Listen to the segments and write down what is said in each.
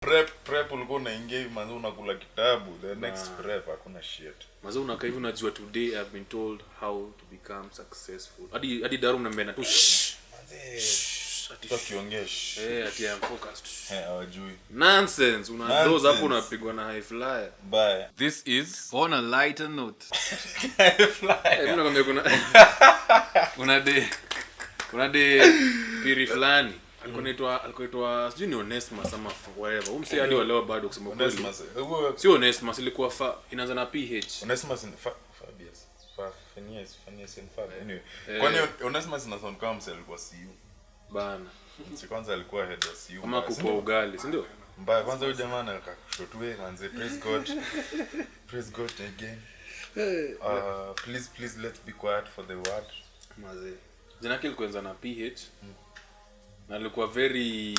Prep ulikuwa unaingia hivi manzo unakula kitabu, the next prep hakuna shit. Manzo unakaa hivi unajua today I've been told how to become successful. Hadi daru mnambena tu Tukiongea ati I'm focused. hawajui. Nonsense. Doze hapo unapigwa na high flyer. Bye. This is on a lighter note. High flyer. Mimi nakwambia kuna de piri fulani. Alikuwa sijui ni Onesmus ama whatever. Umse hadi walewa bado kusema kweli. Onesmus. Sio Onesmus, ilikuwa inaanza na PH. Onesmus in Fabius. Phineas in Fab. Anyway. Kwani Onesmus na sound kama mse alikuwa CU. Bana. Si kwanza alikuwa head wa CU. Kama kukua ugali, si ndio? Mbaya kwanza huyo jamaa akashotwe anze praise God. Praise God again. Please let's be quiet for the word. Maze. Jina yake ilikuwa na PH. Na alikuwa very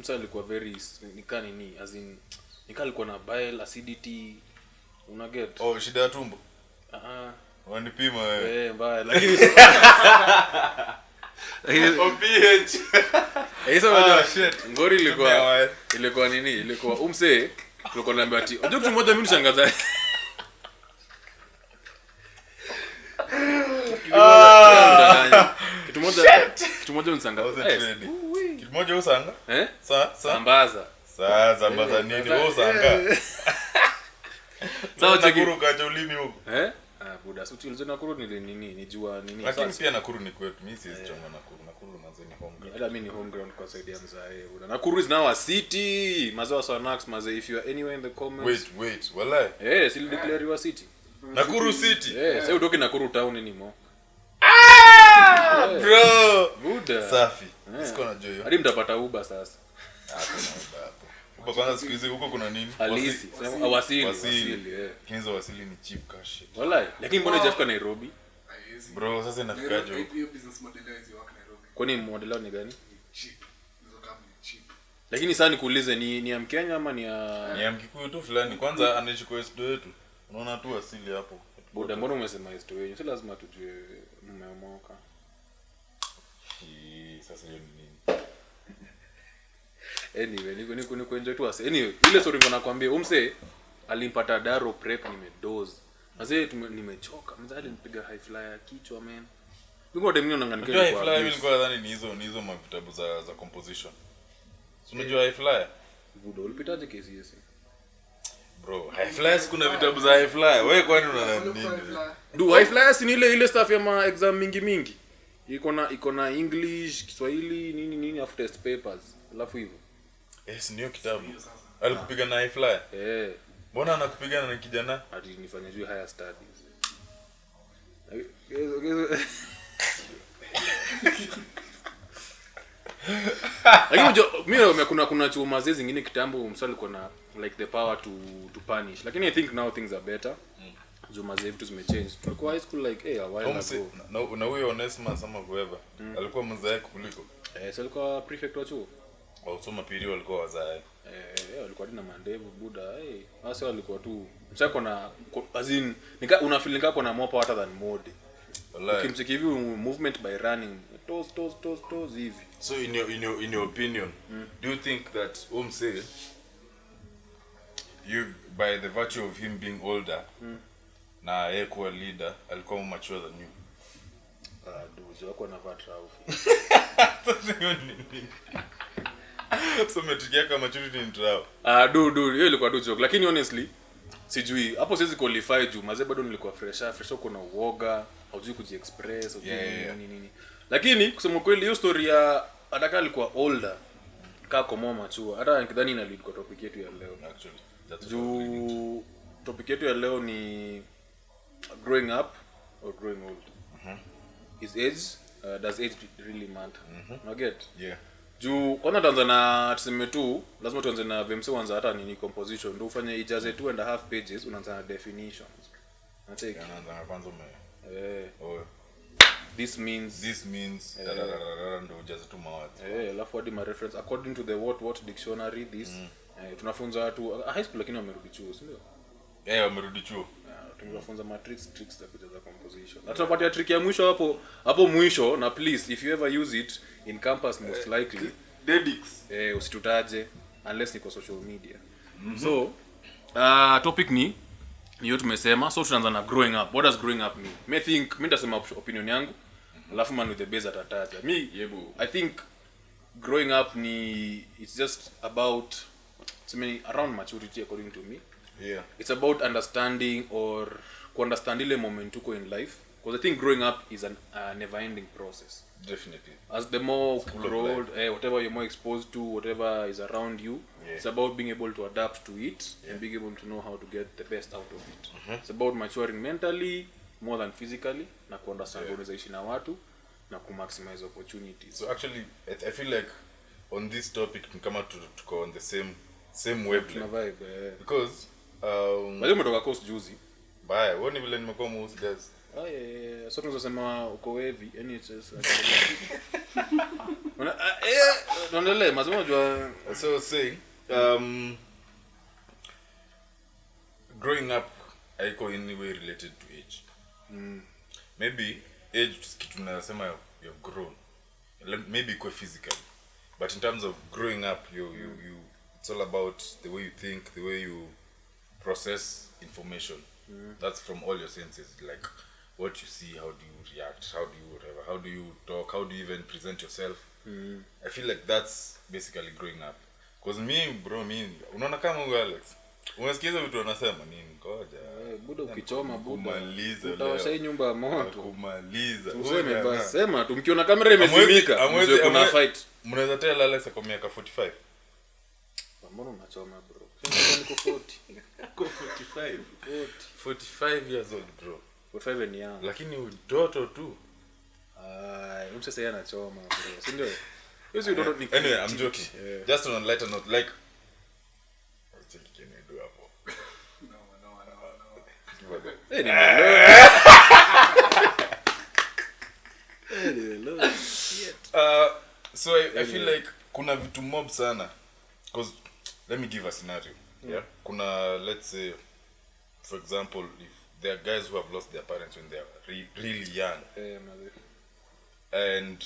alikuwa very nikani ni as in alikuwa na bile acidity una get. Oh, shida ya tumbo. Wanipima wewe. Mbaya lakini PH. Hizo shit. Ngori ilikuwa nini? Ilikuwa tulikuwa naambia ati unajua kitu moja mimi nishangaza. Kitu moja unishangaza. Kitu moja usanga? Sambaza. Sambaza nini wewe usanga? Sawa Nakuru kaja ulimi huko. Buda suti ulizo Nakuru ni nini? Ni jua nini? Lakini pia Nakuru ni kwetu. Mimi siwezi chonga Nakuru. Nakuru manze ni home ground. Hata mimi ni home ground kwa side ya mzae. Buda Nakuru is now a city. Mazo Sanax maze if you are anywhere in the comments. Wait. Wallahi. Still declare your city. Nakuru city. Sasa utoke Nakuru town anymore. Bro. Buda. Safi. Siko na joyo. Hadi mtapata Uber sasa. Hakuna Uber hapo. Uber kwanza siku hizi huko kuna nini? Halisi. Wasili. Kinzo wasili ni cheap cash. Wallahi. Lakini mbona hajafika Nairobi? Bro, sasa inafikaje huko? Hiyo business model hizi wako Nairobi. Kwani model ni gani? Cheap. Hizo kama cheap. Lakini sasa nikuulize ni ya Mkenya ama ni ya Mkikuyu tu fulani. Kwanza anaishi kwa esto yetu. Unaona tu asili hapo. Buda, mbona umesema esto yenu? Si lazima tujue mmeomoka. Sasa hiyo ni nini? Anyway, niko enjoy tu ase. Anyway, ile story mbona nakwambia umse alimpata daro prep nimedoze. Mzee nimechoka. Mzee alinipiga high flyer kichwa man. Niko demini unanganika kwa high flyer mimi nilikuwa nadhani ni hizo mavitabu za composition. Si unajua high flyer? Buda, ulipitaje KCSE? Bro, high flyers kuna vitabu za high flyer. Wewe kwani unadhani nini? Do high flyers ni ile stuff ya ma exam mingi. Iko na English, Kiswahili, nini after test papers. Alafu hivyo. Ndio kitabu. Alikupiga na high flyer? Mbona anakupigana na kijana? Ati nifanye juu higher studies. Lakini mimi kuna chuma zingine kitambo msali kuna like the power to punish. Lakini I think now things are better. Juma zetu zimechange. Tulikuwa high school like a while ago. Na huyo Onesmus ama whoever alikuwa mzae kuliko. Sasa alikuwa prefect wa chuo. Wasoma period walikuwa wazae. Walikuwa na mandevu Buda. Sasa walikuwa tu msako na as in una feeling kako na more power than mode. Wallahi. Ukimcheki hivi movement by running toes hivi. So in your opinion, do you think that say you by the virtue of him being older na yeye kuwa leader alikuwa more mature than you? Duzi wako na vatrau. So metikia kama maturity ni trao. Hiyo ilikuwa tu joke. Lakini honestly sijui hapo siwezi qualify juu maze bado nilikuwa fresh uko na uoga, haujui kujiexpress nini. Lakini kusema kweli hiyo story ya Adaka alikuwa older kako more mature. Hata nikidhani ina lead kwa topic yetu ya leo Actually. That's juu topic yetu ya leo ni growing up or growing old. Is age does age really matter? No get? Yeah. Juu kwanza tuanze na tuseme tu lazima tuanze na VMC kwanza hata nini composition ndio ufanye ijaze 2.5 pages unaanza na definitions. Nataka anaanza kwanza this means ndio ujaze tu mawazo. Alafu hadi ma reference according to the what dictionary this tunafunza watu high school lakini wamerudi chuo si ndio? Wamerudi chuo. Tunafunza matrix tricks za kujaza composition. Na tunapatia trick ya mwisho hapo mwisho na please if you ever use it in campus most likely Dedix. Usitutaje unless niko social media. So topic ni hiyo tumesema. So tunaanza na growing up. What does growing up mean? Me think mimi nitasema opinion yangu alafu man with the base atataja. I think growing up it's just about around maturity according to me. Yeah. It's about understanding or understand ile moment uko in life, because I think growing up is a never ending process. Definitely. As the more you grow, whatever you're more exposed to, whatever is around you, it's about being able to adapt to it and being able to know how to get the best out of it. It's about maturing mentally more than physically, na ku understand unaweza ishi na watu na ku maximize opportunities. So actually I feel like on this topic kama tuko on the same wavelength. Vibe, Because bado umetoka coast juzi. Bye. Woni vile nimekuwa most guys. So tunasema uko heavy, yani it's nondele mazima unajua. So saying growing up haiko in any way related to age. Maybe age kitu tunasema you've grown. Maybe quite physically. But in terms of growing up, you it's all about the way you think, the way you process information. That's from all your senses, like what you see, how do you react, how do you whatever, how do you talk, how do you even present yourself. I feel like that's basically growing up. Because unaona kama huyu Alex, unasikiza vitu anasema nini? Ngoja buda ukichoma buda kumaliza utawasha hii nyumba ya moto kumaliza. Useme basi sema tu, mkiona kamera imezimika mzee kuna fight. Mnaweza tell Alex ako miaka 45. Mbona unachoma bro? Niko 40. Go 45 years old bro. 45 ni young. Lakini utoto tu. Sasa yeye anachoma bro. Si ndio? Hizo utoto ni. Anyway, I'm joking. Just on a lighter note, like what can you do hapo? So I feel like kuna vitu mob sana, because let me give a scenario. Yeah. Kuna, let's say for example, if there are guys who have lost their parents when they are really young. And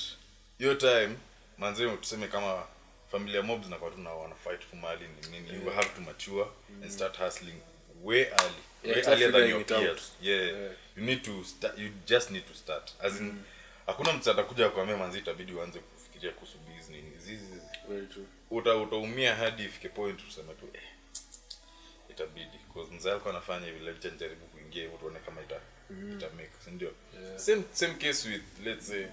your time manze tuseme kama familia mobs na kwa tuna wana fight for mali nini, you have to mature and start hustling way early. Way earlier than your peers. You need to start, you just need to start. As in hakuna mtu atakuja kuambia manzi itabidi uanze kufikiria kuhusu business. Very true. Utaumia hadi ifike point useme tu itabidi, because mzee alikuwa anafanya hivi, let's jaribu kuingia hivyo tuone kama ita make, ndio. Same case with, let's say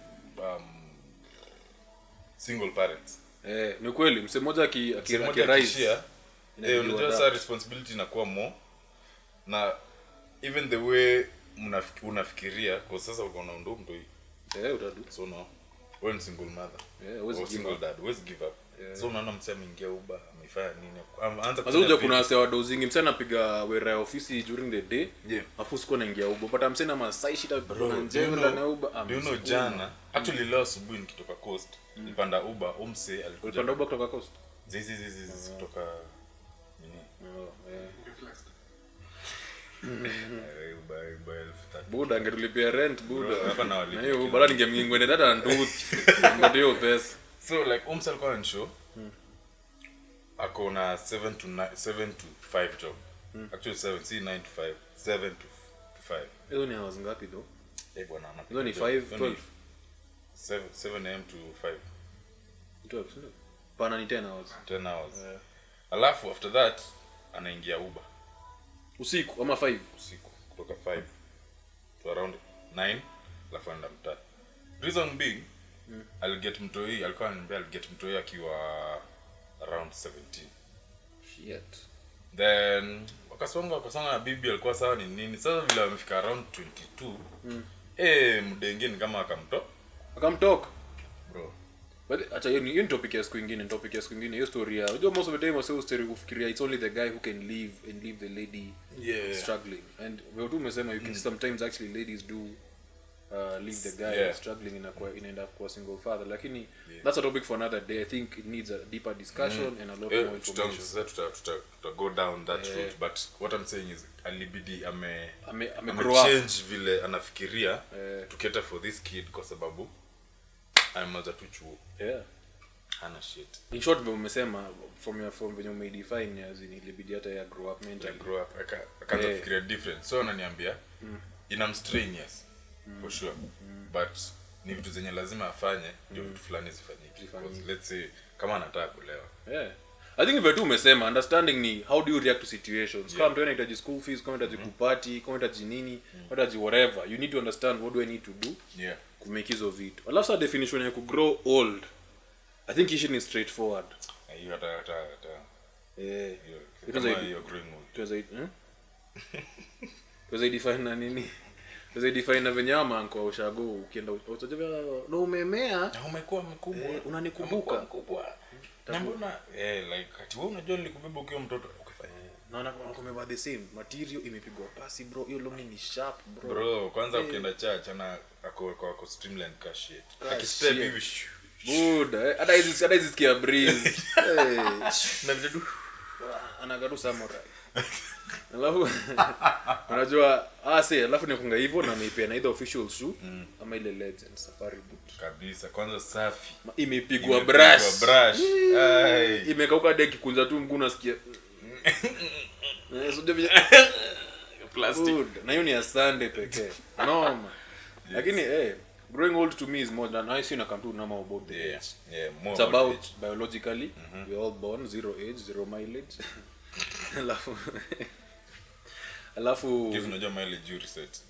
single parents. Ni kweli mse mmoja akirise unajua sasa responsibility inakuwa more, na even the way unafikiria kwa sasa uko na ndo mtoi. Utadu. So no, when single mother or single dad always give up. So unaona msema ameingia Uber amefanya nini, anza kuja kuna sewa dozingi msana anapiga wera ya ofisi during the day, afu siko naingia Uber, but amsena masai shida bro njema na Uber. Do you know jana actually leo asubuhi nikitoka coast nipanda Uber, umse alikuja panda Uber kutoka coast zizi kutoka nini buda angetulipia rent buda hapa na wali na hiyo bala ningemngwende dada nduthi ndio pesa. So like umse alikuwa on show akona 7 to 5 job. Actually 7, see 9 to 5, 7 to 5. Hizo ni hours ngapi though? Bwana ana. Hizo ni 5 12. 7 am to 5. 12 ndio. Pana ni 10 hours. 10 hours. Alafu after that anaingia Uber. Usiku ama 5 usiku kutoka 5 to around 9, alafu anaenda mtaa. Reason being alikuwa ananiambia I'll mtoi akiwa around 17. Shit. Then wakasonga na bibi alikuwa sawa ni nini. Sasa vile amefika around 22 mdengeni kama akamtoka bro. But acha hiyo ni topic ya siku nyingine, hiyo story ya unajua most of the time wase story kufikiria it's only the guy who can leave the lady struggling, and wewe tu umesema you can sometimes actually ladies do leave the guy struggling inaenda kwa single father, lakini that's a topic for another day. I think it needs a deeper discussion and a lot more information. To go down that route, but what I'm saying is alibidi ame change vile anafikiria to cater for this kid kwa sababu amemaza tu chuo. hana shit. In short vile umesema from when you may define as in ilibidi hata ya grow up I mentally. grew up akaanza kufikiria different. So ananiambia inamstrain yes for sure. But ni vitu zenye lazima afanye ndio vitu fulani zifanyike. Because let's say kama anataka kulewa. Yeah. I think vile tu umesema understanding ni how do you react to situations. Kama mtu anahitaji school fees, kama anahitaji kuparty, kama anahitaji nini, anahitaji whatever. You need to understand what do I need to do. Yeah. To make hizo vitu. Alafu sa definition ya ku grow old. I think issue is straightforward. Hiyo hata Eh. kama hiyo growing old. Tuweza define na nini? Tuweza define na venyama anko ushago ukienda utajua no umemea Na umekuwa mkubwa. unanikumbuka Mkubwa. Na mbona like ati wewe unajua nilikubeba ukiwa mtoto ukifanya. naona kumeva the same material imepigwa pasi bro, hiyo longi ni sharp bro. Bro, kwanza ukienda church ana ako streamline cash shit. Cash Akistep shit. hivi. Buda, hata hizi sikia breeze. Na vitu Anagaru samurai. Alafu unajua alafu nikunga hivyo na niipea na either official shoe ama ile legend safari boot. kabisa kwanza safi. Imepigwa brush. Ai. Imekauka deki kunza tu mguu nasikia. So devia plastic. Na hiyo ni ya Sunday pekee. Noma. Lakini growing old to me is more than I see na come to normal about the age. Yeah, more It's about biologically we're all born zero age, zero mileage. Alafu give unajua mileage reset.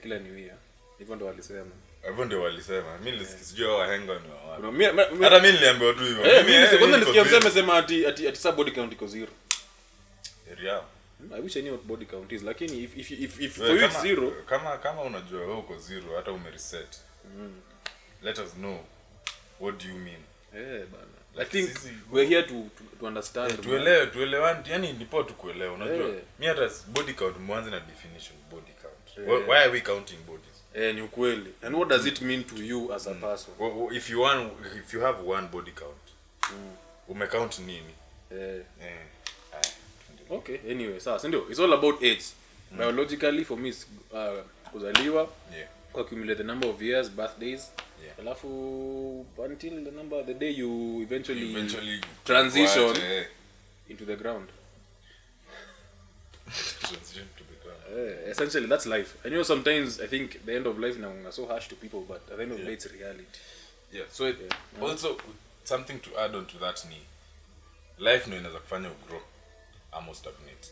Kila new year. Hivyo ndo walisema. Hivyo ndio walisema. Mimi sijui wahenga ni wa wapi. Mimi Hata mimi niliambiwa tu hivyo. kwanza nisikia mseme sema ati sub body count iko zero. Yeah. I wish I knew what body count is, lakini if for you it's zero, kama unajua wewe uko zero hata umereset. Let us know what do you mean. bana. I think we're here to understand. Tuelewane, yani ndipo tukuelewa unajua. Mimi hata body count mwanzo na definition body count. Why are we counting bodies? Ni ukweli. And what does it mean to you as a person? If you have one body count. Umecount nini? Okay, anyway, sasa ndio it's all about age. Biologically for me is kuzaliwa, accumulate the number of years, birthdays. Alafu until the day you eventually transition into the ground. Transition to the ground. Essentially that's life. I know sometimes I think the end of life now is so harsh to people, but at the end of the day it's reality. Yeah, so also something to add on to that ni life no inaweza kufanya ugrow ama stagnate.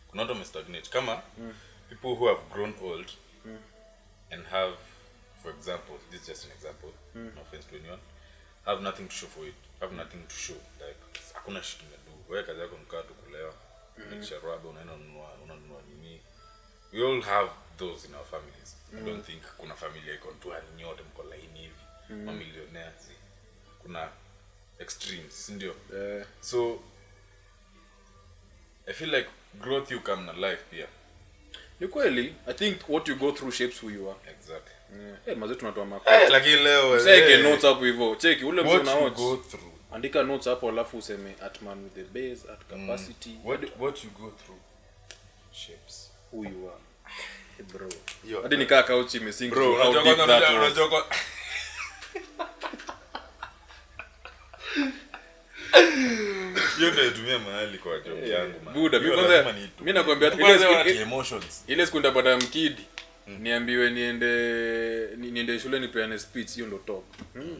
Kuna watu stagnate kama people who have grown old and have, for example, this is just an example, no offense to anyone, have nothing to show for it, have nothing to show, like hakuna shit umedu, wewe kazi yako mkaa tu kulewa, nikisharaba unaenda unanunua nini. We all have those in our families. I don't think kuna familia iko tu nyote mko laini hivi, mamillionaires. Kuna extremes, ndio. So I feel like growth you come na life pia. Ni kweli, I think what you go through shapes who you are. Exactly. Mazetu tunatoa makao. Lakini leo Seke notes hapo hivyo. Cheki ule mtu na what you go through. Andika notes hapo alafu useme at man with the base at capacity. What you go through shapes who you are. Bro. Yo. Hadi nikaa couch imesink. Bro, unajua yote natumia mahali kwa job yangu man. Buda, mimi nakwambia emotions. Ile siku ndapata mkidi. Niambiwe niende shule nipeane speech, hiyo ndo top.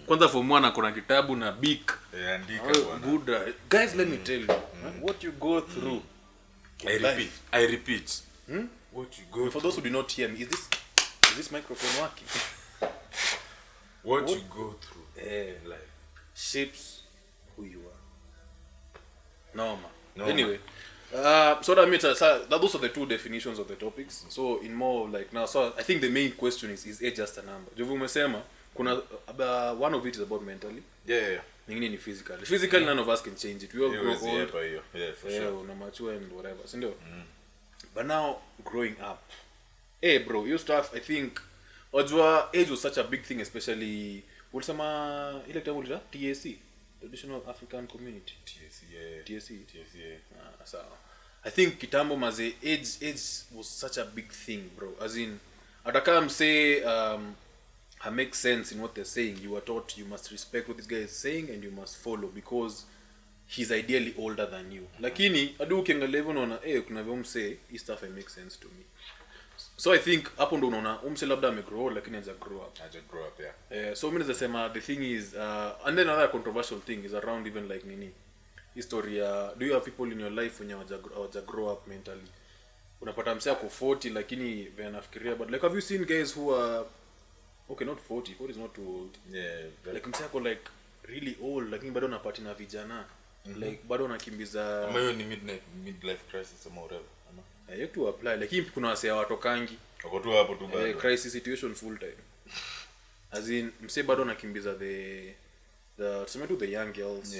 Kwanza form 1 kuna kitabu na big. Andika bwana. Buda. Guys, let me tell you. What you go through. I repeat. What you go For those who do not hear me, is this microphone working? What you go through in life shapes who you are. Normal. Anyway, so that means those are the two definitions of the topics. So in more like now, so I think the main question is age just a number. Jovu umesema kuna one of it is about mentally. Yeah. Nyingine ni physically. Physically none of us can change it. We all grow old. Yeah, for sure. Una mature and whatever. So ndio. But now growing up. Bro, you stuff I think ojua age was such a big thing, especially ulisema ile kitabu cha TAC, Traditional African Community. TAC. So I think kitambo maze age was such a big thing, bro. As in atakam say make sense in what they're saying. You are taught you must respect what this guy is saying and you must follow because he's ideally older than you. Lakini hadi ukiangalia hivyo unaona kuna vile umse hii stuff makes sense to me. So I think hapo ndo unaona umse labda amegrow old lakini haja grow up. Yeah. So mimi nasema the thing is and then another controversial thing is around even like nini history do you have people in your life when hawaja grow up mentally? Unapata msea kwa 40 lakini vile nafikiria but like have you seen guys who are okay not 40 is not too old. Yeah. Like msea kwa like really old lakini bado unapata na vijana. Like bado unakimbiza ama hiyo ni midlife crisis ama whatever ama you have to apply lakini kuna wasea watokangi wako tu hapo tu bado crisis situation full time as in msea bado unakimbiza the tuseme tu the young girls.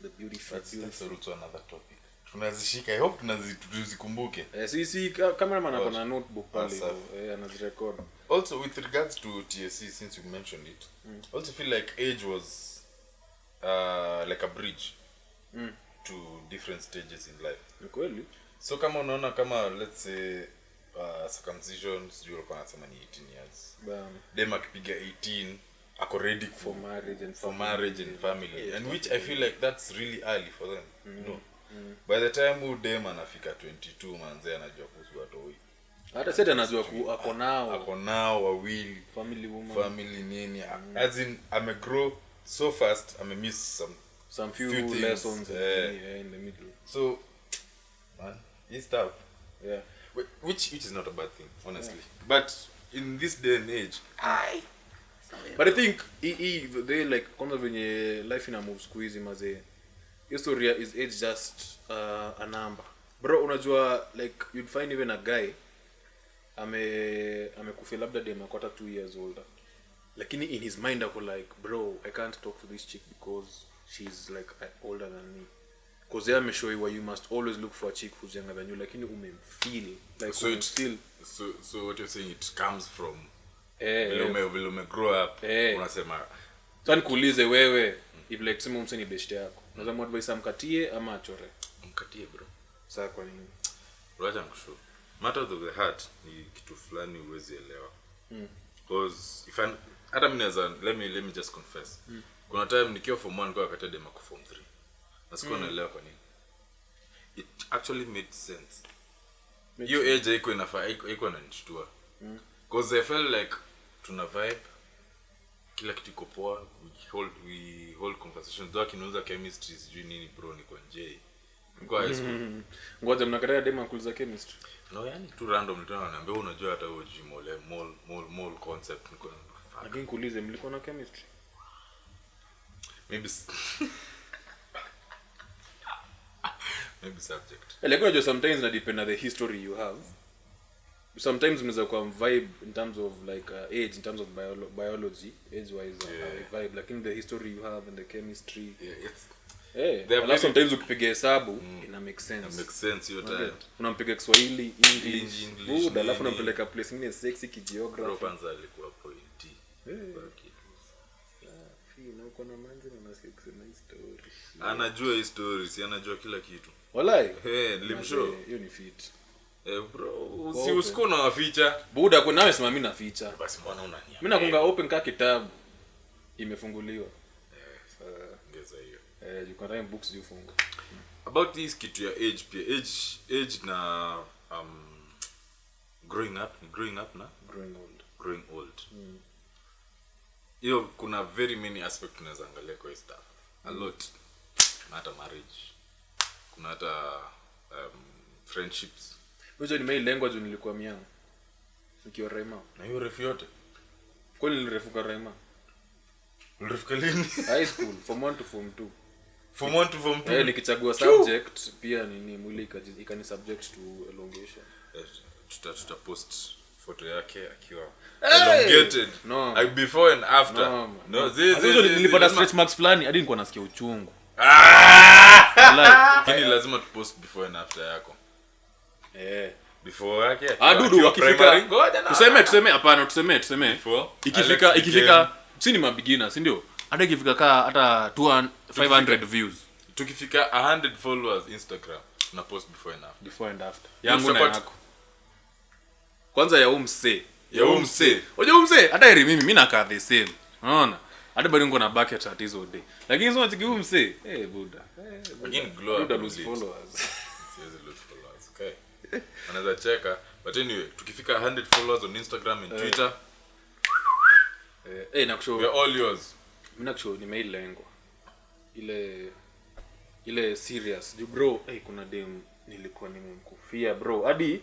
The beautiful that's also another topic tunazishika. I hope tunazikumbuke. Si cameraman ako na notebook pale anazirecord. Also with regards to TSC, since you mentioned it, also feel like age was like a bridge to different stages in life. Kweli. So kama unaona kama let's say circumcision sijui walikuwa wanasema ni 18 years. Dem akipiga 18 ako ready for marriage and family. Yeah, and which I feel like that's really early for them. No. By the time dem anafika 22 manze anajua kuhusu watoi. Hata sasa anajua ako nao wawili family woman family nini as in grow so fast miss some few lessons in the middle. So man, it's tough. Yeah. Which is not a bad thing honestly. But in this day and age but I think they like kwanza venye life ina move squeeze maze historia is age just a number. Bro unajua like you'd find even a guy amekufia labda dem akota 2 years older lakini in his mind ako like bro I can't talk to this chick because she's like older than me because they are sure you must always look for a chick who's younger than you lakini umemfeel like so it's still so what you're saying it comes from vile ume grow up unasema sasa nikuulize wewe if like sema umseni best yako unaweza muadvise amkatie ama achore mkatie bro sasa kwa nini Raja mkusho matter of the heart ni kitu fulani uwezi elewa because if hata mimi naweza let me just confess kuna time nikiwa form 1 kwa wakati dema kwa form 3 na sikuwa naelewa kwa nini it actually made sense hiyo age iko inafaa iko inanishtua because I felt like tuna vibe kila kitu iko poa we hold conversations doa kinauza chemistry sijui nini bro niko nje kwa high school ngoja mnakataa dema kuuliza chemistry no yani tu random tena ananiambia unajua hata hiyo mole concept niko lakini kuulize mlikuwa na chemistry maybe subject like unajua sometimes na depend on the history you have sometimes mnaweza kuwa vibe in terms of like age in terms of biology age wise vibe lakini the history you have and the chemistry it's sometimes ukipiga hesabu ina make sense hiyo time unampiga Kiswahili English good alafu unampeleka place nyingine sexy geography kwanza alikuwa point uko na manzi na unasikia kusema history anajua history si anajua kila kitu wallahi nilimshow hiyo ni fit bro si usiko na waficha buda kwa nawe sema mimi na ficha basi mbona unania mimi nakunga open ka kitabu imefunguliwa ngeza hiyo you can read books you funga about this kitu ya age pia age na growing old hiyo kuna very many aspects tunaweza angalia kwa stuff a lot kuna hata marriage kuna hata friendships hizo ni main language nilikuwa miangu nikiwa Raima na hiyo refu yote kwani nilirefuka Raima ulirefika lini high school from 1 to form 2 from 1 to form 2 nikichagua subject pia nini mwili ikani subject to elongation tuta post photo yake akiwa elongated no. Before and after no nilipata stretch marks fulani hadi nilikuwa nasikia uchungu lakini lazima tu post before and after yako before yake dudu wakifika tuseme hapana tuseme ikifika si ni mabigina si ndio hata ikifika hata 500 views tukifika 100 followers Instagram na post before and after yangu na yako kwanza ya umse ya umse. Unajua umse hata eri mimi nakaa the same. Unaona? Hata bado niko na bucket at hizo day. Lakini sio ati umse. Buda. Again glow up. Buda lose followers. Siwezi lose followers. Okay. Anaweza cheka. But anyway, tukifika 100 followers on Instagram and Twitter, nakushow. we are all yours. Mimi nakushow nimeilengwa. Ile serious. Bro, kuna dem nilikuwa nimemkufia bro. Hadi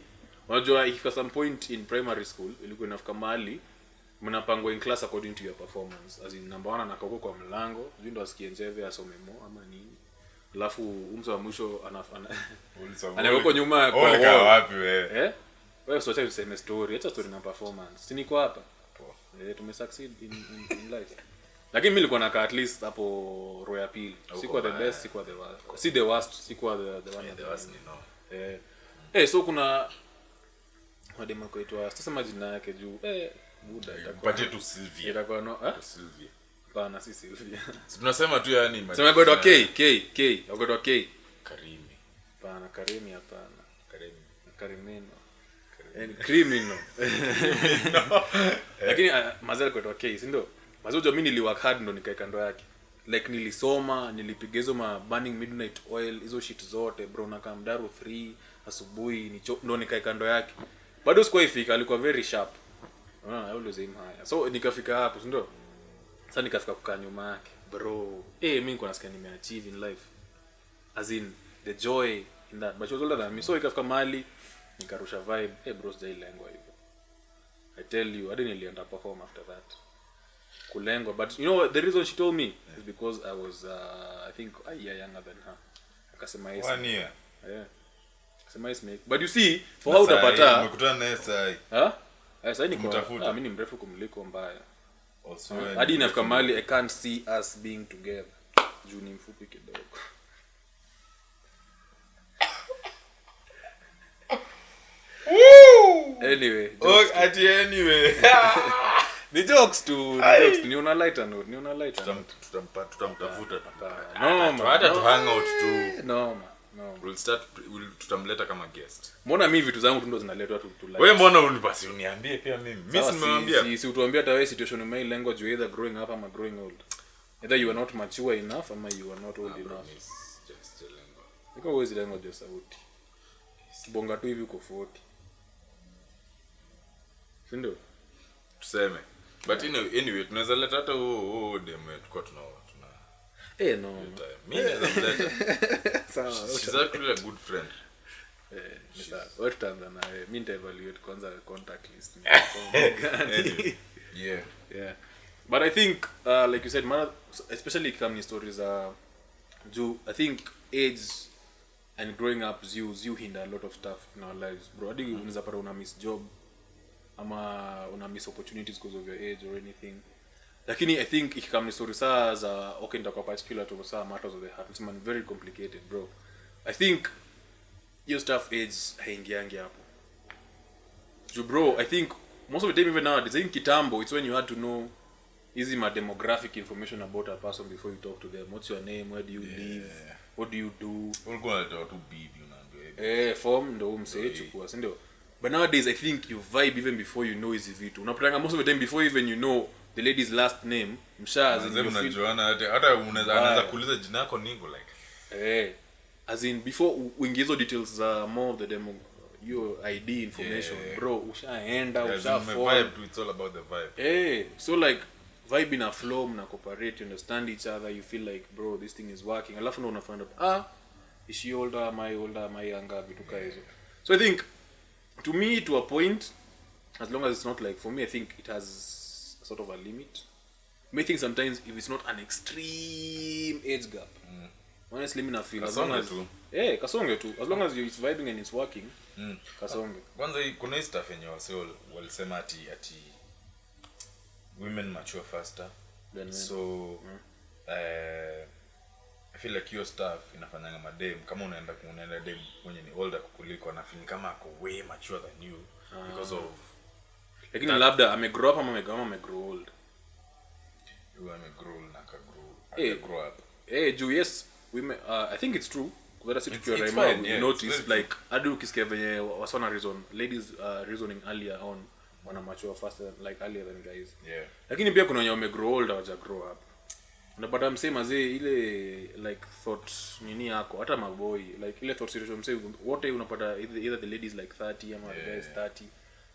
unajua ikifika some point in primary school ilikuwa inafika mahali mnapangwa in class according to your performance. As in number 1 anakauka kwa mlango, ndo asikie njeve asome mo ama nini. Alafu umso wa mwisho anawekwa nyuma kwa wall. Wapi wewe? Wewe sio tuseme story, acha story na performance. Si niko hapa. Tume succeed in life. Lakini mimi nilikuwa nakaa at least hapo row ya pili. Sikuwa the best, sikuwa the worst. Si the worst, sikuwa the one The worst ni no. So kuna mademo kuitwa sasa majina yake juu buda itakuwa Patie tu Sylvia. itakuwa no Sylvia. pana si Sylvia. Tunasema tu yani Sema God okay, K, God okay. Karimi. Pana Karimi hapana. Karimi. Karimeno. Criminal. Lakini mazali kwa okay, si ndio? Mazojo mimi niliwork hard ndo nikaika ndo yake. Like nilisoma, nilipiga hizo ma burning midnight oil, hizo shit zote bro, na kamdaru 3 asubuhi ndo nikaika ndo yake. Bado sikuwa ifika, alikuwa very sharp. Unaona, always aim high. So nikafika hapo, si ndio? Sasa nikafika kukaa nyuma yake. Bro, mimi niko nasikia nimeachieve in life. As in the joy in that. But she was older than me. So ikafika mahali nikarusha vibe. Bro, sijailengwa hivyo. I tell you, I didn't really perform after that. Kulengwa, but you know the reason she told me is because I was I think a year younger than her. Akasema yes. 1 year. Yeah. Akasema yes make. But you see, for how utapata umekutana naye sai. Sasa niko mimi ni mrefu kumliko mbaya. Hadi inafika mahali I can't see us being together. Juu ni mfupi kidogo. Anyway. Anyway. Ni jokes tu. Ni una lighter note. Tutamtafuta. No, Hata tu hang out tu. No. Tutamleta kama guest. Mbona mimi vitu zangu tu ndo zinaletwa tu like. Wewe mbona unipasi uniambie pia mimi? Mimi nimemwambia. Si utuambia hata wewe situation in my language you either growing up or growing old. Either you are not mature enough or you are not old enough. Just language. Niko uwezi language sauti. Kibonga tu hivi uko 40. Sindo? Tuseme. But anyway, tunaweza leta hata demo tulikuwa tuna no. Mimi naweza mleta. Sawa. She's actually a good friend. What tutaanza na mimi nita evaluate kwanza contact list. Anyway. Yeah. But I think like you said, especially coming stories I think age and growing up you hinder a lot of stuff in our lives, bro. Hadi unaweza pata una miss job ama una miss opportunities because of your age or anything. Lakini I think ikikam story saa za nitakuwa particular to saa matters of the heart, it's very complicated, bro. I think your stuff age haingiangi hapo. Bro, I think most of the time even nowadays in kitambo it's when you had to know easy demographic information about a person before you talk to them. What's your name? Where do you live? What do you do? Ulikuwa unatoa tu bibi unaambia. Form ndo umse chukua, si ndio? But nowadays I think you vibe even before you know hizi vitu. Unapatanga most of the time before even you know the lady's last name, mshazi unajuana hata unaweza kuuliza jina lako ningo like. As in before uingie hizo details za more of the your ID information, bro, ushaenda vibe too, it's all about the vibe. So like vibe in a flow, mna cooperate, you understand each other, you feel like bro this thing is working. Alafu ndo unafind out is she older, am I younger, vitu kama hizo. So I think to me to a point, as long as it's not like, for me I think it has a sort of a limit. I think sometimes if it's not an extreme age gap, honestly me na feel as long as kasonge tu, as long as it's vibing and it's working, kasonge. Kwanza kuna hii stuff yenye walisema ati women mature faster than men. So I feel like your stuff inafanyanga madem kama unaenda dem mwenye ni older kukuliko na feel kama ako way mature than you because of lakini labda amegrow up ama amegrow old. You amegrow na grow up. Yes, women I think it's true. Because I see you notice like adu ukisikia venye wasona reason ladies reasoning earlier on wana mature faster like earlier than guys. Yeah. Lakini pia kuna wenye wame grow old hawaja grow up. Unapata msee mazee ile like thought nini yako hata maboy like ile thought situation msee wote unapata either the ladies like 30 ama the guys 30.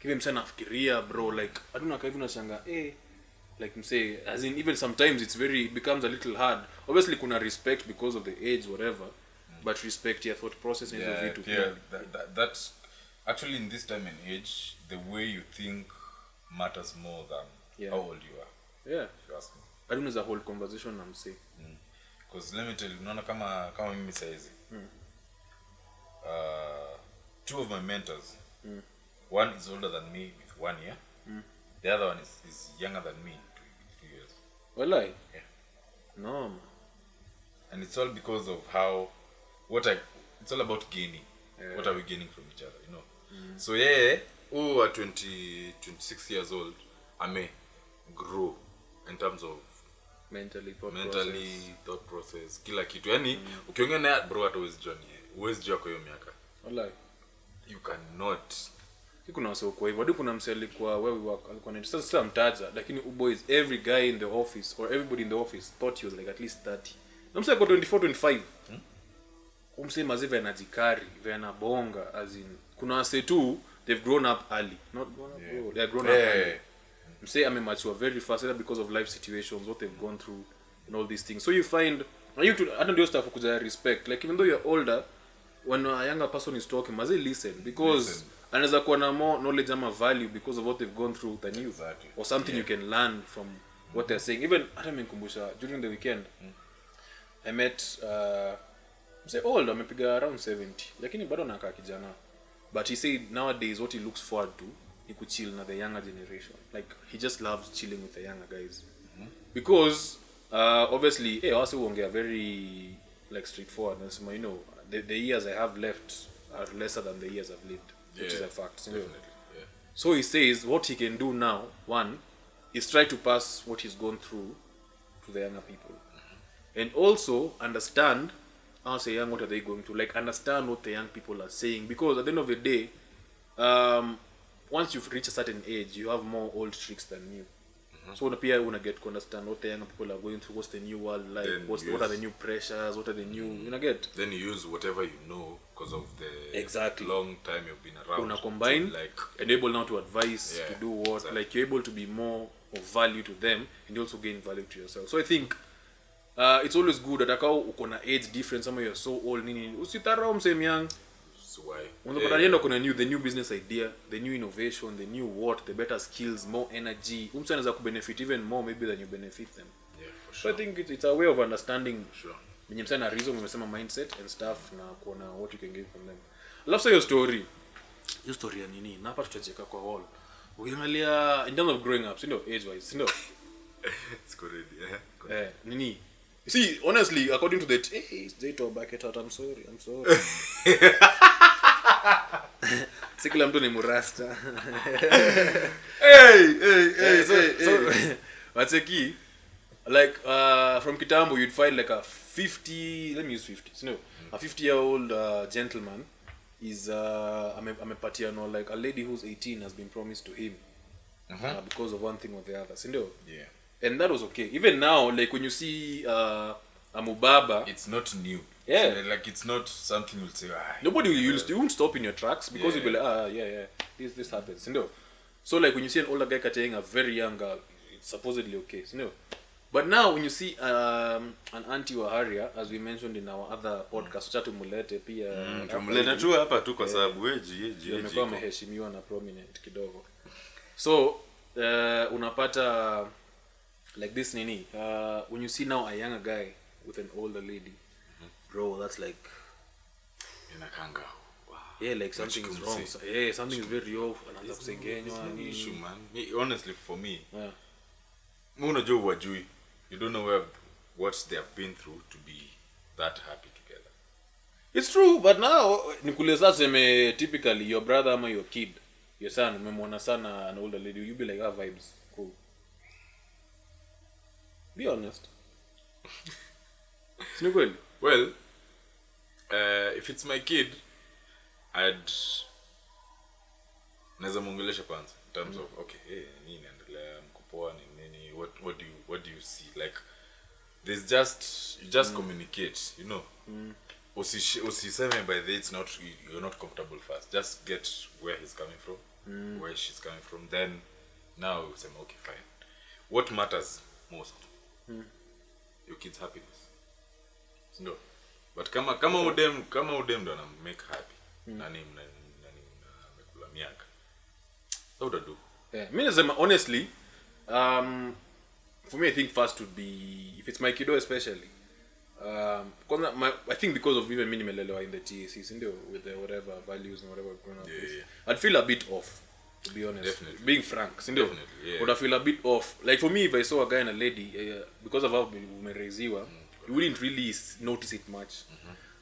Kivi msee anafikiria bro like hatuna kaivu unashanga like msee as in even sometimes it becomes a little hard. Obviously kuna respect because of the age whatever but respect your thought process and Yeah, vitu yeah. That's actually in this time and age, the way you think matters more than how old you are. Yeah. If you ask me. I don't know the whole conversation I'm saying. Because let me tell you, unaona kama mimi saizi. Two of my mentors. One is older than me with 1 year. The other one is younger than me with 2 years. Walai. Yeah. No. Man. And it's all because of it's all about gaining. Yeah. What are we gaining from each other, you know? So who are 26 years old, I may grow in terms of mentally thought process kila kitu yani ukiongea naye bro hata huwezi jua kwa hiyo miaka wallahi you cannot kuna wasio kwa hivyo hadi kuna msee alikuwa where we work alikuwa na sasa mtaja lakini boys every guy in the office or everybody in the office thought he was like at least 30 na msee kwa 24 25 umsee maziva anajikari vena bonga as in kuna wase tu they've grown up early not grown up bro they are grown up early msee amemature very fast either because of life situations what they've gone through and all these things so you find you to I don't do stuff kuja respect like even though you're older when a younger person is talking must listen because anaweza kuwa na more knowledge ama value because of what they've gone through than you or something you can learn from what they're saying even hata mmenikumbusha during the weekend I met say old amepiga around 70 lakini bado anakaa kijana but he said nowadays what he looks forward to ni kuchill na the younger generation like he just loves chilling with the younger guys because obviously also uongea very like straightforward and so, you know the years I have left are lesser than the years I've lived which is a fact definitely. Yeah. So he says what he can do now one is try to pass what he's gone through to the younger people and also understand as a young what are they going to like understand what the young people are saying because at the end of the day once you've reached a certain age you have more old tricks than new so una get to understand what the young people are going through what's the new world like what are the new pressures what are the new then you use whatever you know because of the exactly long time you've been around una combine like and able now to advise to do what like you're able to be more of value to them and also gain value to yourself so I think it's always good that akao uko na age difference ama you're so old nini usitarau mseme young so why unapata yenda kuna the new business idea the new innovation the new what the better skills more energy umse anaweza kubenefit even more maybe than you benefit them for sure. So I think it's a way of understanding sure mwenye msana reason umesema mindset and stuff na kuona what you can get from them love your story ya nini na hapa tutacheka kwa wall ukiangalia in terms of growing up sindo age wise sindo it's good nini you see honestly according to that they talk back at I'm sorry sikila mtu ni murasta so what's a key like from kitambo you'd find like a 50 let me use 50 no a 50-year-old gentleman is amepatia no like a lady who's 18 has been promised to him because of one thing or the other sindo yeah and that was okay even now like when you see amubaba it's not new yeah so, like it's not something you'll say nobody you won't stop in your tracks because you'll be like this happens you know so like when you see an older guy catching a very young girl it's supposedly okay you know but now when you see an auntie wa Haria as we mentioned in our other podcast chat mulete pia tumleta tu hapa tu kwa sababu eji amekuwa ameheshimiwa na prominent kidogo so unapata like this nini when you see now a younger guy with an older lady bro that's like inakanga yeah like something is wrong so, something is very off anaanza kusengenywa nini issue man honestly for me unajua wajui you don't know what they have been through to be that happy together it's true but now nikule sasa typically your brother ama your kid your son umemwona sana an older lady you be like vibes cool be honest sio kweli well if it's my kid naweza muongelesha kwanza in terms of okay nini inaendelea mkopoa nini what do you see like there's just you just communicate you know usiseme by the it's not you're not comfortable first just get where he's coming from where she's coming from then now you say okay fine what matters most your kids happiness no but kama udem ndo ana make happy nani mekula miaka how would I do me nasema honestly for me I think first would be if it's my kiddo especially I think because of even me nimelelewa in the TACs ndio with the whatever values and whatever going on I'd feel a bit off to be honest Definitely. being frank ndio would I feel a bit off like for me if I saw a guy and a lady because of how umereziwa you wouldn't really notice it much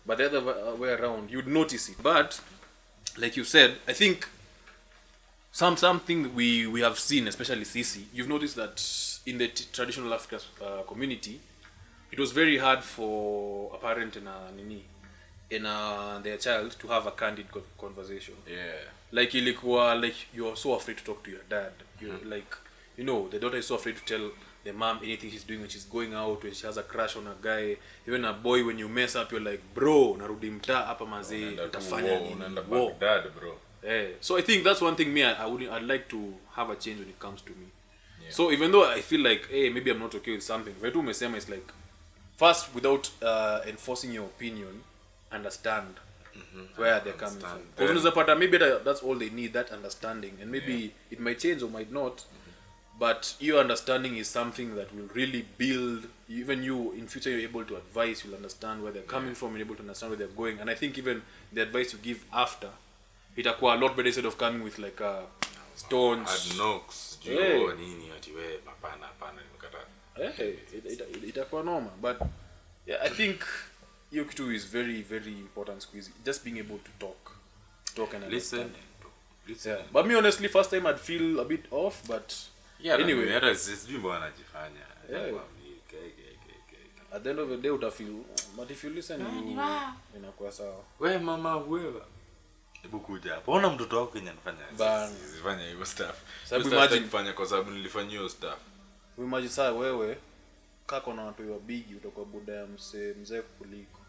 but the other way around you'd notice it but like you said I think something we have seen especially sisi you've noticed that in the traditional African community it was very hard for a parent and their child to have a candid conversation like ilikuwa like you're so afraid to talk to your dad you're like you know the daughter is so afraid to tell the mom anything she's doing when she's going out when she has a crush on a guy even a boy when you mess up you're like bro narudi mtaa hapa mazee utafanya nini dad bro so I think that's one thing I'd like to have a change when it comes to me so even though I feel like maybe I'm not okay with something vetu umesema is like first without enforcing your opinion understand where they're coming from because unaweza pata maybe that's all they need that understanding and maybe it might change or might not but your understanding is something that will really build even you in future you're able to advise you'll understand where they're coming from you're able to understand where they're going and I think even the advice you give after itakuwa a lot better instead of coming with like a stones ad knocks juu nini ati wewe hapana nimekataa itakuwa normal but I think hiyo kitu is very very important squeeze just being able to talk and listen but me honestly first time I'd feel a bit off but anyway hata sijui mbona anajifanya at the end of the day utafeel but if you listen inakuwa sawa wewe mama wewe hebu kuja hapo ona mtoto wako Kenya anafanya sifanya hiyo stuff sababu imagine kufanya kwa sababu nilifanyia hiyo stuff imagine saa wewe kako na watu wa bigi utakuwa buda ya mzee kuliko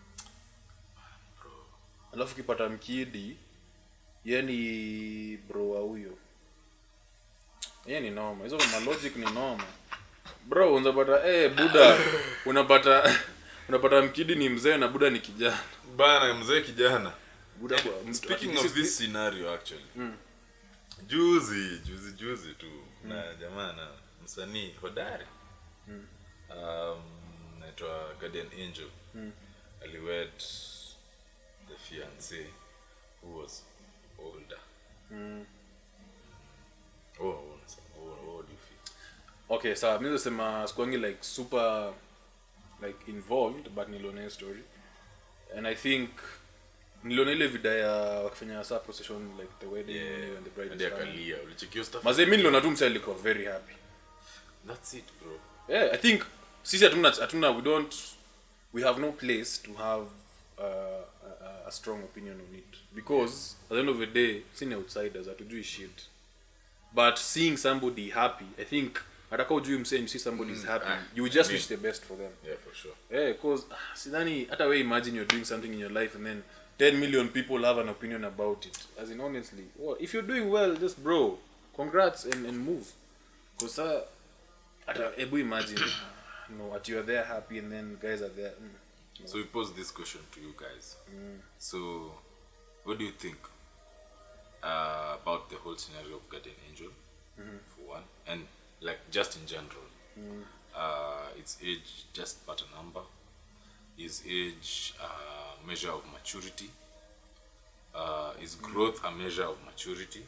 alafu kipata mkidi yani bro wa huyo ni noma hizo kama logic ni noma bro unapata buda unapata mkidi ni mzee na buda ni kijana bana mzee kijana buda kwa speaking of this scenario actually juzi tu na jamaa na msanii hodari naitwa Guardian Angel aliwed the fiancé who was older what do you feel okay so mimi nasema sikuangi like super like involved but niliona story and I think niliona ile video ya wakifanya sa procession like the wedding and the bride ndio kalia ulichekio stuff mazee mimi niliona tu msee alikuwa very happy that's it bro I think sisi hatuna we have no place to have a strong opinion on it because at the end of the day sini outsiders hatujui shit but seeing somebody happy I think ataka ujui msee and see somebody is happy you just wish the best for them for sure because sidhani hata we imagine you're doing something in your life and then 10 million people have an opinion about it as in honestly if you're doing well just bro congrats and move because ebu imagine at you're there happy and then guys are there no. So we pose this question to you guys so what do you think about the whole scenario of Guardian Angel for one and like just in general its age just but a number is age a measure of maturity is growth a measure of maturity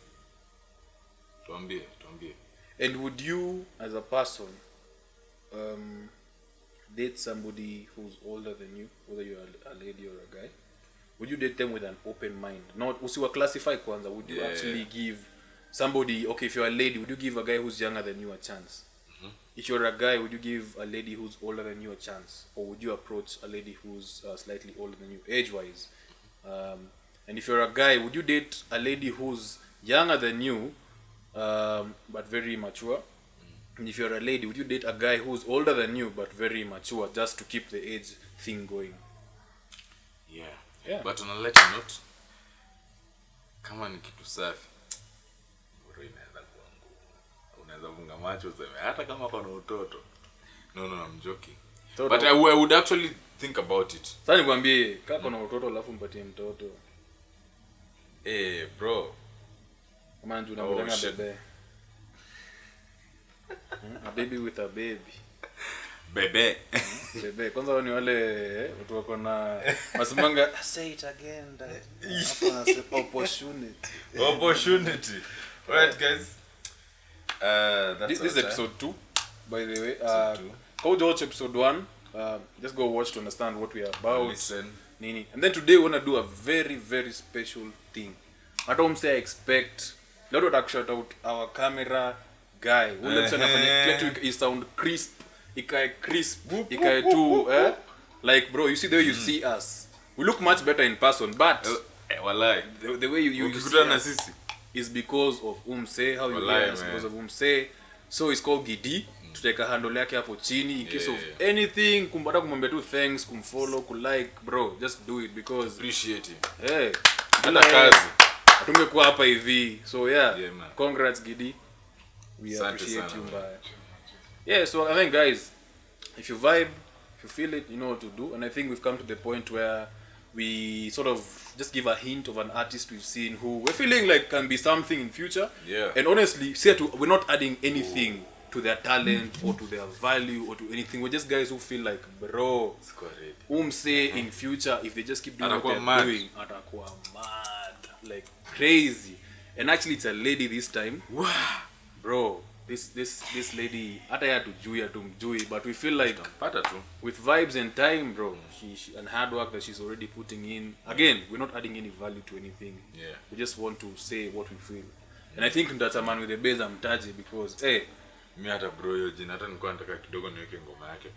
tuambie and would you as a person date somebody who's older than you whether you're a lady or a guy would you date them with an open mind not usiwa classify kwanza would you actually give somebody okay if you're a lady would you give a guy who's younger than you a chance if you're a guy would you give a lady who's older than you a chance or would you approach a lady who's slightly older than you age wise and if you're a guy would you date a lady who's younger than you but very mature. And if you're a lady, would you date a guy who's older than you but very mature just to keep the age thing going? Yeah. Yeah. But on a lighter note, kama ni kitu safi, bro inaweza kuwa ngumu. Unaweza funga macho useme hata kama kwa utoto. No, I'm joking. But I would actually think about it. Sasa nikwambie kaka na utoto alafu mpatie mtoto. Bro. Kama ndio unamlanga shit. bebe. A baby with a baby. Bebe. Bebe. Kwanza wao ni wale watu wako na masimanga say it again dad. Hapa nasema opportunity. Alright guys. That's This is episode 2 by the way. Go watch episode 1. Just go watch to understand what we are about. Listen. Nini. And then today we want to do a very very special thing. I don't say I expect. Leo tuta shout out our camera guy. Ule msana anafanya kile tu sound crisp. Ikae crisp. Ikae tu like bro, you see the way you see us. We look much better in person, but Walai. the way you Ukikutana na see us sisi. is because of Umse, how you Walai, hear us man. because of Umse. So it's called Gidi. Tutaweka handle yake hapo chini in case of Yeah. anything, kumbata kumwambia tu thanks, kumfollow, kulike, bro, just do it because Appreciate him. hey, Bila kazi. tungekuwa hapa hivi. So yeah, Yeah, man. congrats Gidi. We Asante appreciate sana, you man. mbaya. Yeah, so I think guys, if you vibe, if you feel it, you know what to do. And I think we've come to the point where we sort of just give a hint of an artist we've seen who we're feeling like can be something in future. Yeah. And honestly, we're not adding anything to their talent or to their value or to anything. We're just guys who feel like, bro, Umse in future, if they just keep doing what Atakuwa they're mad. doing, atakuwa mad, like crazy. And actually, it's a lady this time. Bro, this lady, hata ya tujui, hatumjui, but we feel like Pata tu. with vibes and time, bro, she and hard work that she's already putting in. Again, we're not adding any value to anything. Yeah. We just want to say what we feel. And I think that's a man with the base amtaji because, hey, Mimi hata bro hiyo jina hata nilikuwa nataka kidogo niweke ngoma yake.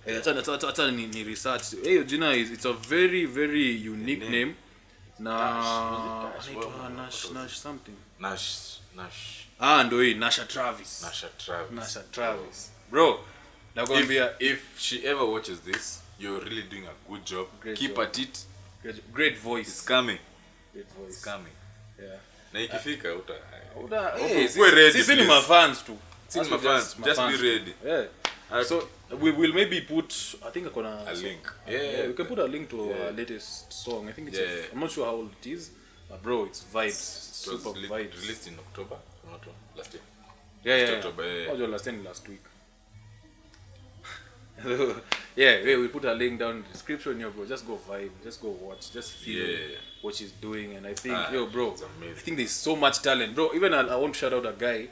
hata ni research. Hey, Jina it's a very very unique name. Anaitwa Nash something. Nash. Ndo hii Nasha Travis. Nasha Travis. Bro. Bro, nakwambia If she ever watches this, you're really doing a good job. Great Keep job. at it. great voice. It's coming. Great voice. It's coming. Yeah. Na ikifika uta. We're ready, Sisi ni please. mafans tu. Sisi Us, ni we're mafans. Just be ready. Yeah. So we will maybe put, I think A link. Yeah, we can put a link to our latest song. I think it's Yeah. I'm not sure how old it is, but bro, it's vibes. It was Super vibes. released in October. Not last year. Yeah. October, yeah. Oh, last week. Yeah, we put a link down in the description, yo, bro. Just go vibe, just go watch, just feel Yeah. what she's doing. And I think, Bro, bro, it's amazing. I think there's so much talent, bro. Even I want to shout out a guy,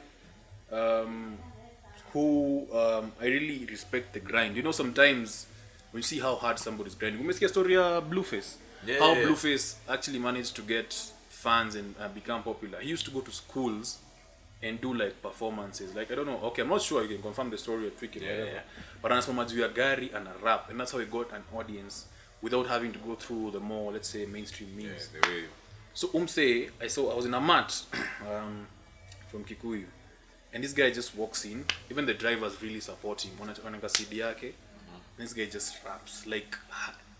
who I really respect the grind. You know, sometimes when you see how hard somebody's grinding, we see a story of Blueface. Yeah, How yeah. Blueface actually managed to get fans and become popular. He used to go to schools and do like performances. Like, I don't know, okay, I'm not sure you can confirm the story or tweak it, whatever. yeah. But anasimama juu ya gari and a rap, and that's how he got an audience without having to go through the more, let's say, mainstream Yeah, means. the way. So Umse, I was in a mat from Kikuyu, and this guy just walks in. Even the drivers really support him. Wananga CD yake. This guy just raps like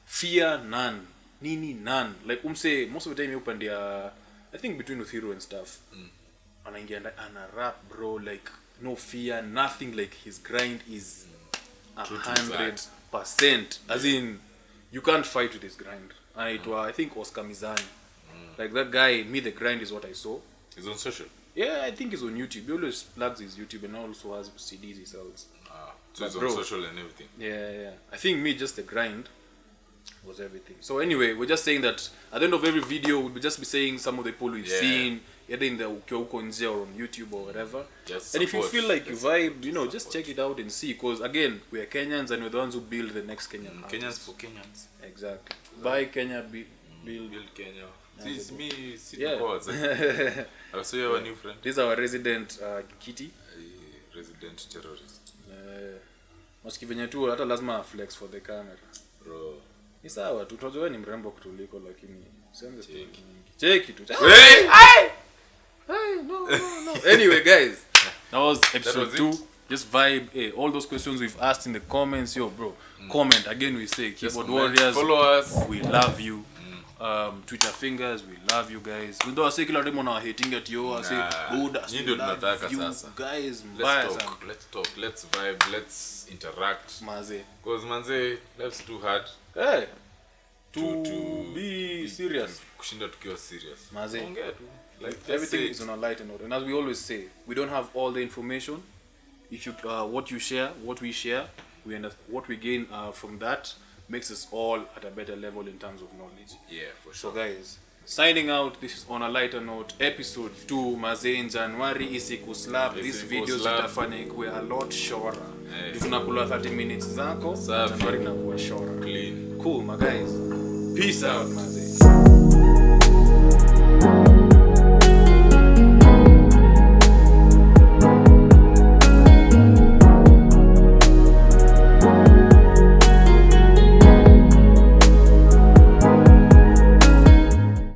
fear none, nini none. Like Umse, most of the time he upandia, I think between Uthiru and stuff. Anaingia ana rap, bro, like no fear, nothing. Like his grind is 100%. As in, you can't fight with his grind. And it was, I think, Oscar Mizani. Like that guy, me, the grind is what I saw. It's on social. Yeah, I think he's on YouTube. He always plugs his YouTube and also has CDs he sells. So it's But on bro- social and everything. Yeah. I think me, just the grind was everything. So anyway, we're just saying that at the end of every video, we'll just be saying some of the people we've Yeah. seen, either in the ukiwa huko nje or on YouTube or whatever. Just And if you support. feel like you Just vibe, you know, just check it out and see. Because again, we are Kenyans and we're the ones who build the next Kenyan Kenyans artists. for Kenyans. Exactly. Buy Kenya, build. Build Kenya. See, it's me, sit Yeah. records. I saw you have a new friend. This is our resident Kitty. A resident terrorist. Mashiki venye tu hata lazima flex for the camera. Bro. Ni sawa tu, tunajua ni mrembo kutuliko lakini usianze story nyingi. Cheki tu. Hey! Hey, no. Anyway, guys, That was episode was 2. it. Just vibe. Hey, all those questions we've asked in the comments, yo, bro. Comment again. We say keyboard warriors. Follow us. We love you. Twitter fingers, we love you guys. We don't say kila time on hating at you. I say Buddha. Nyinyi ndio tunataka you sasa. guys. Mbaya Let's sana. talk. Let's talk. Let's vibe. Let's interact. Maze. Because manze, life's too hard. Hey. To To be serious. Kushinda tukiwa serious. Maze. Ongea tu. Like Everything is on a lighter note, and as we always say, we don't have all the information. If you what you share, what we share, what we gain from that makes us all at a better level in terms of knowledge. Yeah, for So sure. guys, signing out. This is on a lighter note. Episode 2, Maze in January isiku slap. These Isiku videos slap. itafanya ikuwe a lot shorter. Eh. If unakula 30 minutes zako, Safi. January inakuwa shorter. Clean. Cool, my guys. Peace out, man.